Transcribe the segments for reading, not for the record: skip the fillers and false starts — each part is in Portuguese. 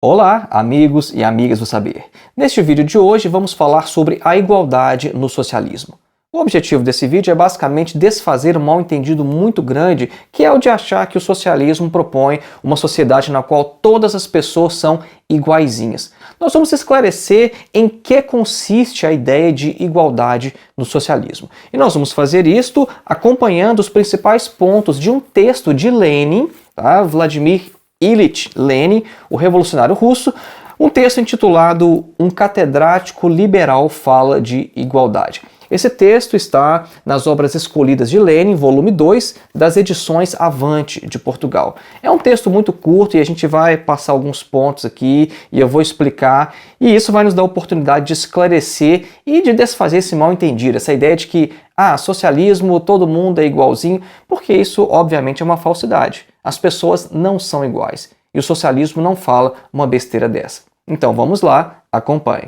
Olá, amigos e amigas do saber. Neste vídeo de hoje vamos falar sobre a igualdade no socialismo. O objetivo desse vídeo é basicamente desfazer um mal-entendido muito grande, que é o de achar que o socialismo propõe uma sociedade na qual todas as pessoas são iguaizinhas. Nós vamos esclarecer em que consiste a ideia de igualdade no socialismo. E nós vamos fazer isto acompanhando os principais pontos de um texto de Lenin, tá? Vladimir Ilyich Lenin, o revolucionário russo, um texto intitulado Um catedrático liberal fala de igualdade. Esse texto está nas Obras Escolhidas de Lenin, volume 2, das edições Avante, de Portugal. É um texto muito curto e a gente vai passar alguns pontos aqui e eu vou explicar, e isso vai nos dar a oportunidade de esclarecer e de desfazer esse mal-entendido, essa ideia de que, socialismo, todo mundo é igualzinho, porque isso, obviamente, é uma falsidade. As pessoas não são iguais e o socialismo não fala uma besteira dessa. Então vamos lá, acompanhe.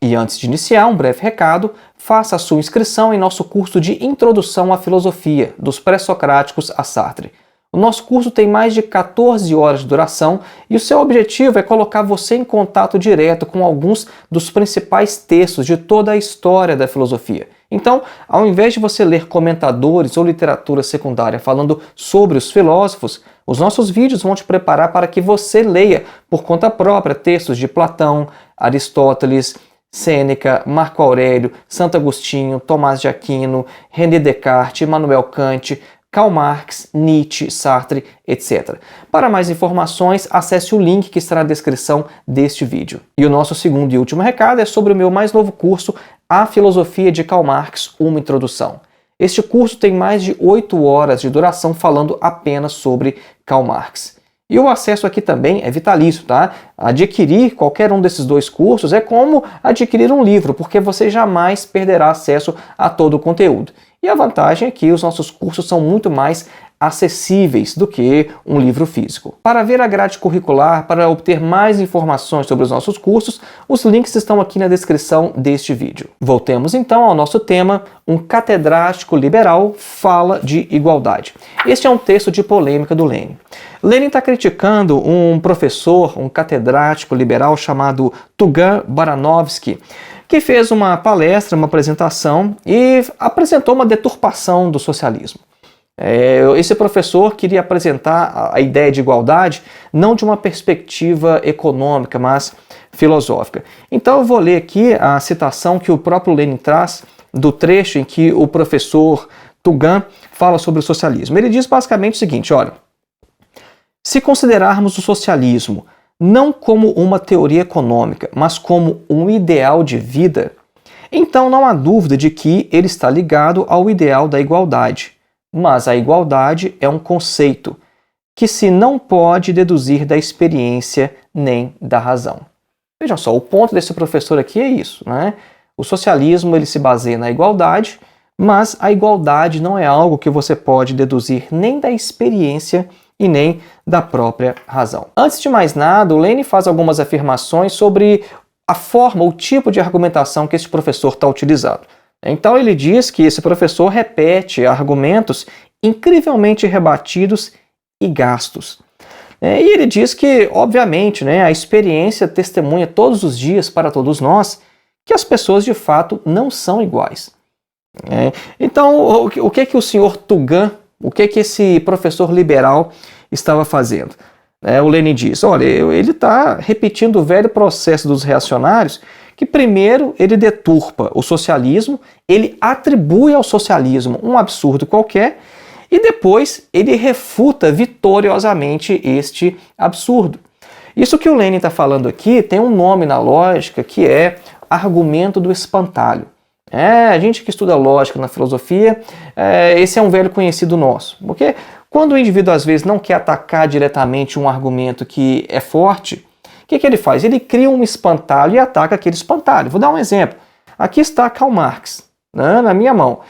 E antes de iniciar, um breve recado: faça a sua inscrição em nosso curso de Introdução à Filosofia, dos Pré-Socráticos a Sartre. O nosso curso tem mais de 14 horas de duração e o seu objetivo é colocar você em contato direto com alguns dos principais textos de toda a história da filosofia. Então, ao invés de você ler comentadores ou literatura secundária falando sobre os filósofos, os nossos vídeos vão te preparar para que você leia por conta própria textos de Platão, Aristóteles, Sêneca, Marco Aurélio, Santo Agostinho, Tomás de Aquino, René Descartes, Immanuel Kant, Karl Marx, Nietzsche, Sartre, etc. Para mais informações, acesse o link que está na descrição deste vídeo. E o nosso segundo e último recado é sobre o meu mais novo curso, A Filosofia de Karl Marx, uma introdução. Este curso tem mais de 8 horas de duração falando apenas sobre Karl Marx. E o acesso aqui também é vitalício, tá? Adquirir qualquer um desses dois cursos é como adquirir um livro, porque você jamais perderá acesso a todo o conteúdo. E a vantagem é que os nossos cursos são muito mais acessíveis do que um livro físico. Para ver a grade curricular, para obter mais informações sobre os nossos cursos, os links estão aqui na descrição deste vídeo. Voltemos então ao nosso tema: um catedrático liberal fala de igualdade. Este é um texto de polêmica do Lenin. Lenin está criticando um professor, um catedrático liberal chamado Tugan Baranovsky, que fez uma palestra, uma apresentação e apresentou uma deturpação do socialismo. Esse professor queria apresentar a ideia de igualdade não de uma perspectiva econômica, mas filosófica. Então eu vou ler aqui a citação que o próprio Lenin traz do trecho em que o professor Tugan fala sobre o socialismo. Ele diz basicamente o seguinte: olha, se considerarmos o socialismo não como uma teoria econômica, mas como um ideal de vida, então não há dúvida de que ele está ligado ao ideal da igualdade. Mas a igualdade é um conceito que se não pode deduzir da experiência nem da razão. Veja só, o ponto desse professor aqui é isso, né? O socialismo ele se baseia na igualdade, mas a igualdade não é algo que você pode deduzir nem da experiência e nem da própria razão. Antes de mais nada, o Lenin faz algumas afirmações sobre a forma, o tipo de argumentação que esse professor está utilizando. Então ele diz que esse professor repete argumentos incrivelmente rebatidos e gastos. E ele diz que, obviamente, a experiência testemunha todos os dias para todos nós que as pessoas de fato não são iguais. Então, o que o senhor Tugan, o que esse professor liberal estava fazendo? O Lenin diz, olha, ele está repetindo o velho processo dos reacionários, que primeiro ele deturpa o socialismo, ele atribui ao socialismo um absurdo qualquer, e depois ele refuta vitoriosamente este absurdo. Isso que o Lenin está falando aqui tem um nome na lógica, que é argumento do espantalho. A gente que estuda lógica na filosofia, esse é um velho conhecido nosso, porque quando o indivíduo às vezes não quer atacar diretamente um argumento que é forte, o que ele faz? Ele cria um espantalho e ataca aquele espantalho. Vou dar um exemplo. Aqui está Karl Marx, na minha mão.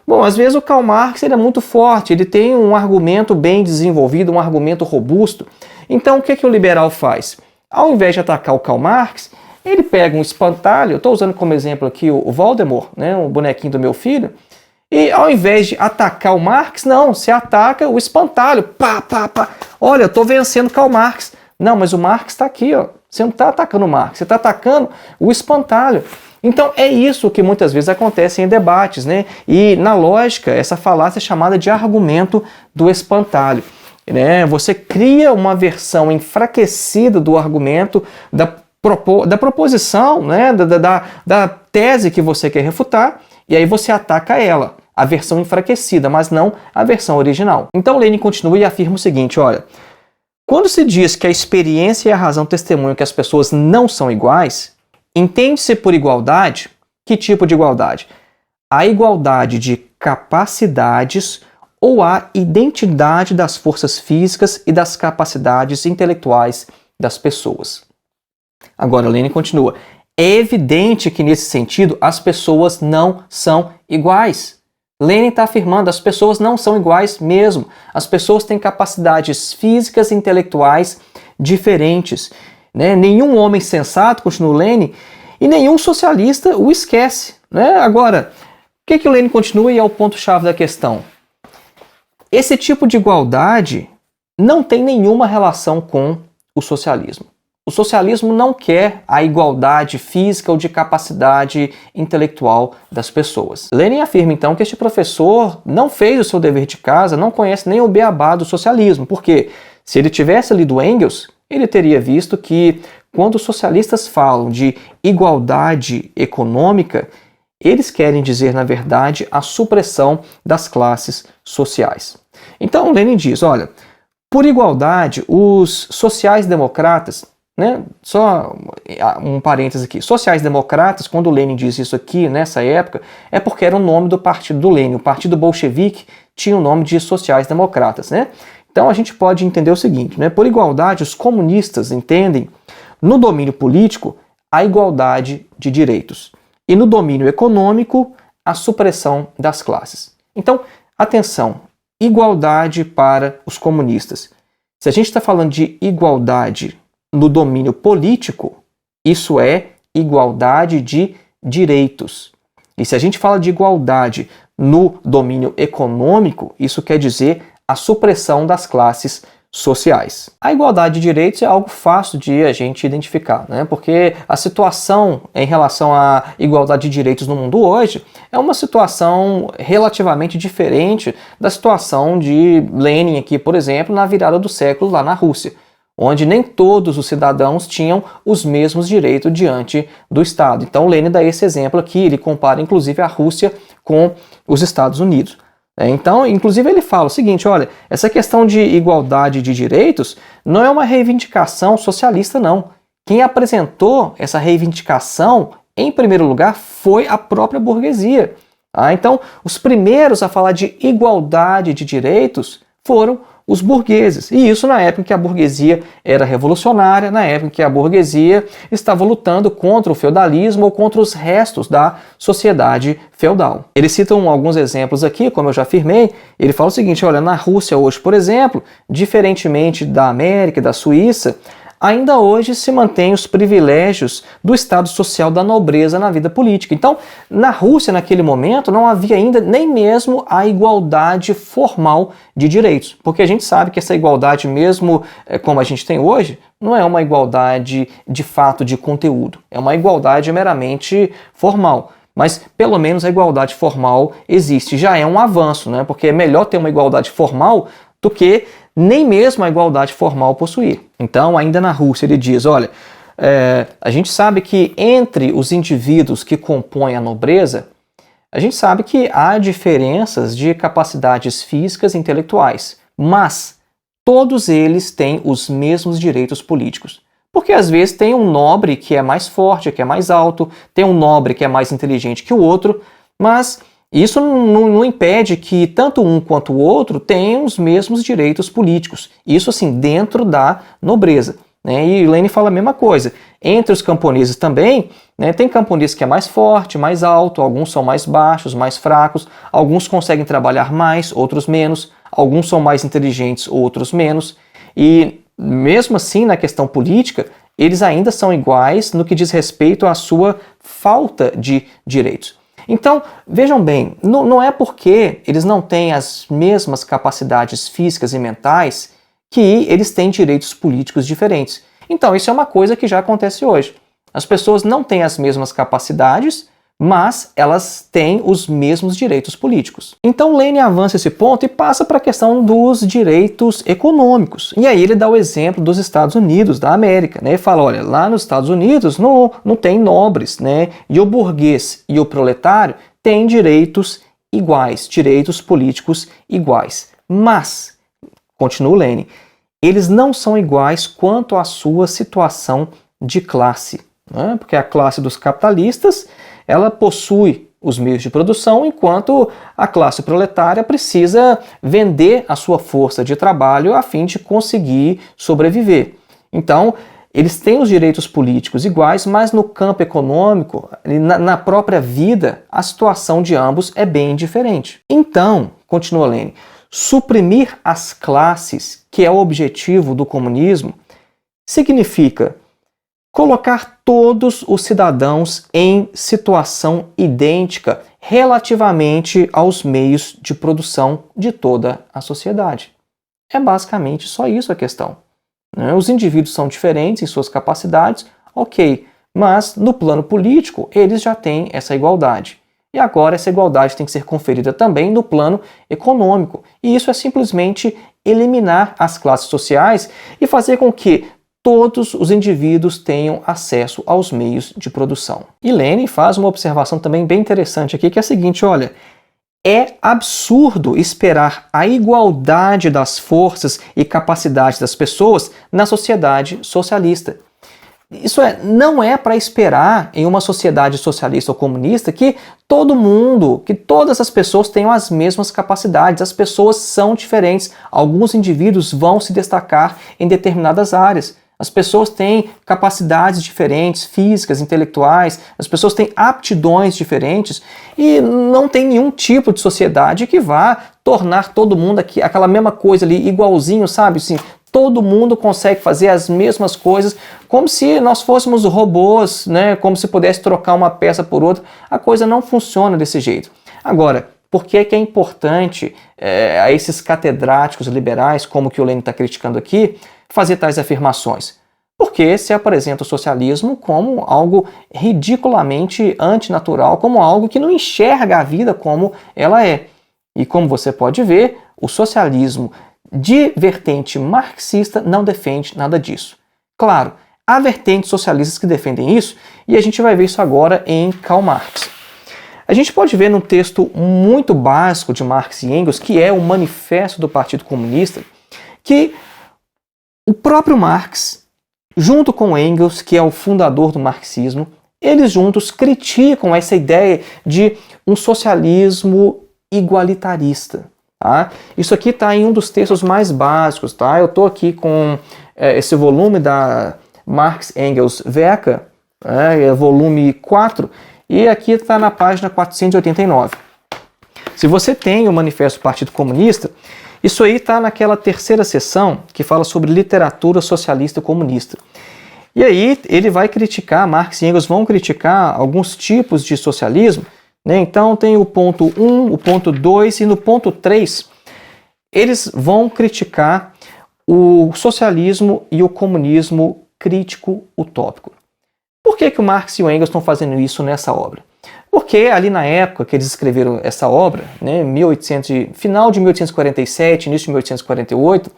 Bom, às vezes o Karl Marx ele é muito forte, ele tem um argumento bem desenvolvido, um argumento robusto. Então o que o liberal faz? Ao invés de atacar o Karl Marx, ele pega um espantalho, eu estou usando como exemplo aqui o Voldemort, o bonequinho do meu filho, E ao invés de atacar o Marx, não, você ataca o espantalho. Pá, pá, pá. Olha, eu estou vencendo Karl Marx. Não, mas o Marx está aqui, ó. Você não está atacando o Marx, você está atacando o espantalho. Então é isso que muitas vezes acontece em debates, né? E na lógica, essa falácia é chamada de argumento do espantalho. Né? Você cria uma versão enfraquecida do argumento, da proposição, né? da tese que você quer refutar, e aí você ataca ela, a versão enfraquecida, mas não a versão original. Então Lenin continua e afirma o seguinte, olha, quando se diz que a experiência e a razão testemunham que as pessoas não são iguais, entende-se por igualdade, que tipo de igualdade? A igualdade de capacidades ou a identidade das forças físicas e das capacidades intelectuais das pessoas. Agora, Lenin continua. É evidente que, nesse sentido, as pessoas não são iguais. Lenin está afirmando, as pessoas não são iguais mesmo. As pessoas têm capacidades físicas e intelectuais diferentes. Né? Nenhum homem sensato, continua Lenin, e nenhum socialista o esquece. Né? Agora, o que o Lenin continua e é o ponto-chave da questão? Esse tipo de igualdade não tem nenhuma relação com o socialismo. O socialismo não quer a igualdade física ou de capacidade intelectual das pessoas. Lenin afirma então que este professor não fez o seu dever de casa, não conhece nem o beabá do socialismo, porque se ele tivesse lido Engels, ele teria visto que quando os socialistas falam de igualdade econômica, eles querem dizer, na verdade, a supressão das classes sociais. Então Lenin diz, olha, por igualdade, os sociais-democratas, né, só um parênteses aqui, sociais-democratas, quando Lenin diz isso aqui, nessa época, é porque era o nome do partido do Lenin. O partido bolchevique tinha o nome de sociais-democratas, né? Então a gente pode entender o seguinte, né, por igualdade, os comunistas entendem, no domínio político, a igualdade de direitos. E no domínio econômico, a supressão das classes. Então, atenção, igualdade para os comunistas. Se a gente está falando de igualdade no domínio político, isso é igualdade de direitos. E se a gente fala de igualdade no domínio econômico, isso quer dizer a supressão das classes sociais. A igualdade de direitos é algo fácil de a gente identificar, né? Porque a situação em relação à igualdade de direitos no mundo hoje é uma situação relativamente diferente da situação de Lenin aqui, por exemplo, na virada do século lá na Rússia, onde nem todos os cidadãos tinham os mesmos direitos diante do Estado. Então Lenin dá esse exemplo aqui, ele compara inclusive a Rússia com os Estados Unidos. Então, inclusive ele fala o seguinte, olha, essa questão de igualdade de direitos não é uma reivindicação socialista, não. Quem apresentou essa reivindicação, em primeiro lugar, foi a própria burguesia. Então, os primeiros a falar de igualdade de direitos foram os burgueses. E isso na época em que a burguesia era revolucionária, na época em que a burguesia estava lutando contra o feudalismo ou contra os restos da sociedade feudal. Eles citam alguns exemplos aqui, como eu já afirmei. Ele fala o seguinte, olha, na Rússia hoje, por exemplo, diferentemente da América e da Suíça, ainda hoje se mantém os privilégios do estado social da nobreza na vida política. Então, na Rússia, naquele momento, não havia ainda nem mesmo a igualdade formal de direitos. Porque a gente sabe que essa igualdade, mesmo como a gente tem hoje, não é uma igualdade de fato de conteúdo. É uma igualdade meramente formal. Mas, pelo menos, a igualdade formal existe. Já é um avanço, né? Porque é melhor ter uma igualdade formal do que nem mesmo a igualdade formal possuir. Então, ainda na Rússia, ele diz, olha, a gente sabe que entre os indivíduos que compõem a nobreza, a gente sabe que há diferenças de capacidades físicas e intelectuais, mas todos eles têm os mesmos direitos políticos. Porque às vezes tem um nobre que é mais forte, que é mais alto, tem um nobre que é mais inteligente que o outro, mas isso não impede que tanto um quanto o outro tenham os mesmos direitos políticos. Isso, assim, dentro da nobreza. Né? E Lenin fala a mesma coisa. Entre os camponeses também, né, tem camponês que é mais forte, mais alto, alguns são mais baixos, mais fracos, alguns conseguem trabalhar mais, outros menos, alguns são mais inteligentes, outros menos. E mesmo assim, na questão política, eles ainda são iguais no que diz respeito à sua falta de direitos. Então, vejam bem, não é porque eles não têm as mesmas capacidades físicas e mentais que eles têm direitos políticos diferentes. Então, isso é uma coisa que já acontece hoje. As pessoas não têm as mesmas capacidades, mas elas têm os mesmos direitos políticos. Então Lenin avança esse ponto e passa para a questão dos direitos econômicos. E aí ele dá o exemplo dos Estados Unidos, da América, né? Ele fala, olha, lá nos Estados Unidos não tem nobres, né? E o burguês e o proletário têm direitos iguais, direitos políticos iguais. Mas, continua Lenin, eles não são iguais quanto à sua situação de classe, né? Porque a classe dos capitalistas ela possui os meios de produção, enquanto a classe proletária precisa vender a sua força de trabalho a fim de conseguir sobreviver. Então, eles têm os direitos políticos iguais, mas no campo econômico, na própria vida, a situação de ambos é bem diferente. Então, continua Lenin, suprimir as classes, que é o objetivo do comunismo, significa colocar todos os cidadãos em situação idêntica relativamente aos meios de produção de toda a sociedade. É basicamente só isso a questão. Os indivíduos são diferentes em suas capacidades, ok, mas no plano político eles já têm essa igualdade. E agora essa igualdade tem que ser conferida também no plano econômico. E isso é simplesmente eliminar as classes sociais e fazer com que todos os indivíduos tenham acesso aos meios de produção. E Lenin faz uma observação também bem interessante aqui, que é a seguinte, olha, é absurdo esperar a igualdade das forças e capacidades das pessoas na sociedade socialista. Isso não é para esperar em uma sociedade socialista ou comunista que todo mundo, que todas as pessoas tenham as mesmas capacidades. As pessoas são diferentes. Alguns indivíduos vão se destacar em determinadas áreas. As pessoas têm capacidades diferentes, físicas, intelectuais, as pessoas têm aptidões diferentes e não tem nenhum tipo de sociedade que vá tornar todo mundo aquela mesma coisa ali, igualzinho, sabe? Assim, todo mundo consegue fazer as mesmas coisas, como se nós fôssemos robôs, né? Como se pudesse trocar uma peça por outra. A coisa não funciona desse jeito. Agora, por que é importante a esses catedráticos liberais, como que o Lenin está criticando aqui, fazer tais afirmações? Porque se apresenta o socialismo como algo ridiculamente antinatural, como algo que não enxerga a vida como ela é. E como você pode ver, o socialismo de vertente marxista não defende nada disso. Claro, há vertentes socialistas que defendem isso, e a gente vai ver isso agora em Karl Marx. A gente pode ver num texto muito básico de Marx e Engels, que é o Manifesto do Partido Comunista, que o próprio Marx, junto com Engels, que é o fundador do marxismo, eles juntos criticam essa ideia de um socialismo igualitarista. Tá? Isso aqui está em um dos textos mais básicos. Tá? Eu estou aqui com esse volume da Marx Engels Werke, volume 4, e aqui está na página 489. Se você tem o Manifesto do Partido Comunista, isso aí está naquela terceira seção que fala sobre literatura socialista e comunista. E aí ele vai criticar, Marx e Engels vão criticar alguns tipos de socialismo, né? Então tem o ponto 1, o ponto 2 e no ponto 3 eles vão criticar o socialismo e o comunismo crítico utópico. Por que o Marx e o Engels estão fazendo isso nessa obra? Porque ali na época que eles escreveram essa obra, né, final de 1847, início de 1848,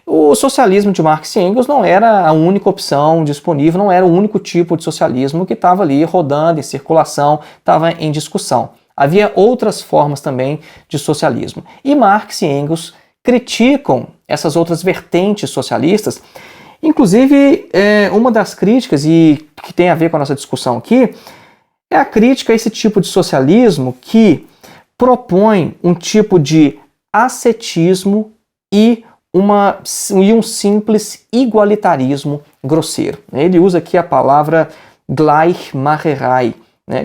o socialismo de Marx e Engels não era a única opção disponível, não era o único tipo de socialismo que estava ali rodando, em circulação, estava em discussão. Havia outras formas também de socialismo. E Marx e Engels criticam essas outras vertentes socialistas. Inclusive, uma das críticas, e que tem a ver com a nossa discussão aqui, é a crítica a esse tipo de socialismo que propõe um tipo de ascetismo e um simples igualitarismo grosseiro. Ele usa aqui a palavra Gleichmacherei.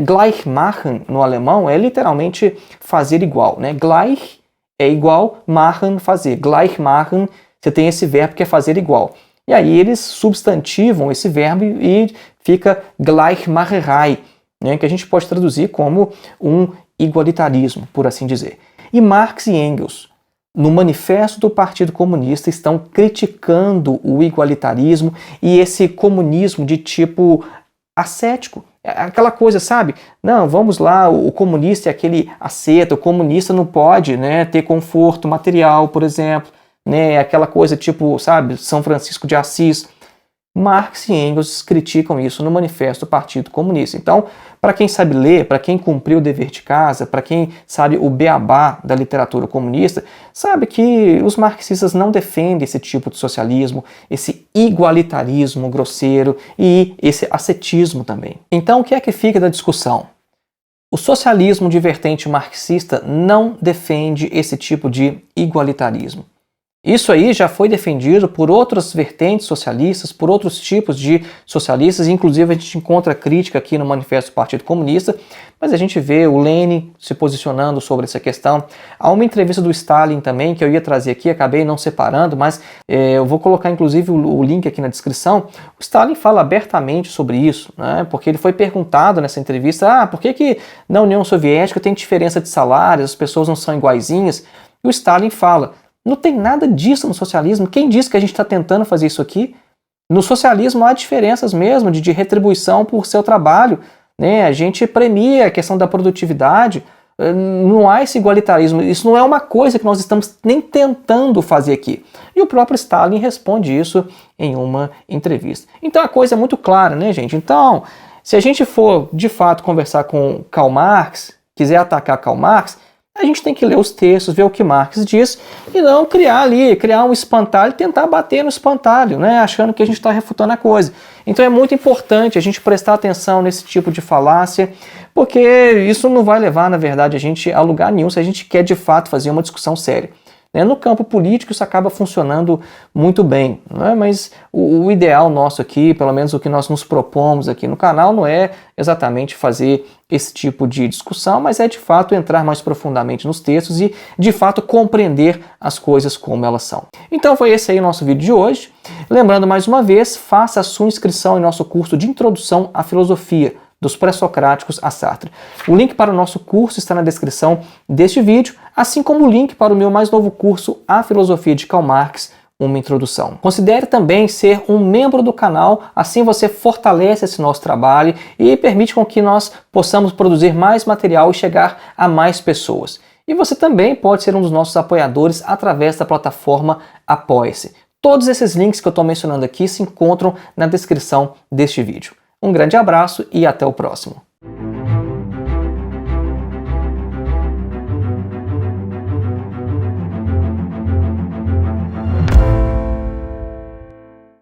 Gleichmachen no alemão é literalmente fazer igual. Gleich é igual, machen, fazer. Gleichmachen, você tem esse verbo que é fazer igual. E aí eles substantivam esse verbo e fica Gleichmacherei. né, que a gente pode traduzir como um igualitarismo, por assim dizer. E Marx e Engels, no Manifesto do Partido Comunista, estão criticando o igualitarismo e esse comunismo de tipo ascético. Aquela coisa, sabe? Não, vamos lá, o comunista é aquele asceta, o comunista não pode, né, ter conforto material, por exemplo, né, aquela coisa tipo, sabe, São Francisco de Assis. Marx e Engels criticam isso no Manifesto do Partido Comunista. Então, para quem sabe ler, para quem cumpriu o dever de casa, para quem sabe o beabá da literatura comunista, sabe que os marxistas não defendem esse tipo de socialismo, esse igualitarismo grosseiro e esse ascetismo também. Então, o que é que fica da discussão? O socialismo de vertente marxista não defende esse tipo de igualitarismo. Isso aí já foi defendido por outras vertentes socialistas, por outros tipos de socialistas, inclusive a gente encontra crítica aqui no Manifesto do Partido Comunista, mas a gente vê o Lenin se posicionando sobre essa questão. Há uma entrevista do Stalin também, que eu ia trazer aqui, acabei não separando, mas eu vou colocar inclusive o link aqui na descrição. O Stalin fala abertamente sobre isso, né, porque ele foi perguntado nessa entrevista, por que na União Soviética tem diferença de salários, as pessoas não são iguaizinhas? E o Stalin fala: não tem nada disso no socialismo. Quem disse que a gente está tentando fazer isso aqui? No socialismo há diferenças mesmo de retribuição por seu trabalho, né? A gente premia a questão da produtividade, não há esse igualitarismo. Isso não é uma coisa que nós estamos nem tentando fazer aqui. E o próprio Stalin responde isso em uma entrevista. Então a coisa é muito clara, né, gente? Então, se a gente for de fato conversar com Karl Marx, quiser atacar Karl Marx, a gente tem que ler os textos, ver o que Marx diz e não criar um espantalho e tentar bater no espantalho, né, achando que a gente está refutando a coisa. Então é muito importante a gente prestar atenção nesse tipo de falácia, porque isso não vai levar, na verdade, a gente a lugar nenhum se a gente quer de fato fazer uma discussão séria. No campo político isso acaba funcionando muito bem, né? Mas o ideal nosso aqui, pelo menos o que nós nos propomos aqui no canal, não é exatamente fazer esse tipo de discussão, mas é de fato entrar mais profundamente nos textos e de fato compreender as coisas como elas são. Então foi esse aí o nosso vídeo de hoje. Lembrando mais uma vez, faça a sua inscrição em nosso curso de Introdução à Filosofia, dos pré-socráticos a Sartre. O link para o nosso curso está na descrição deste vídeo, assim como o link para o meu mais novo curso, A Filosofia de Karl Marx, uma introdução. Considere também ser um membro do canal, assim você fortalece esse nosso trabalho e permite com que nós possamos produzir mais material e chegar a mais pessoas. E você também pode ser um dos nossos apoiadores através da plataforma Apoia-se. Todos esses links que eu estou mencionando aqui se encontram na descrição deste vídeo. Um grande abraço e até o próximo.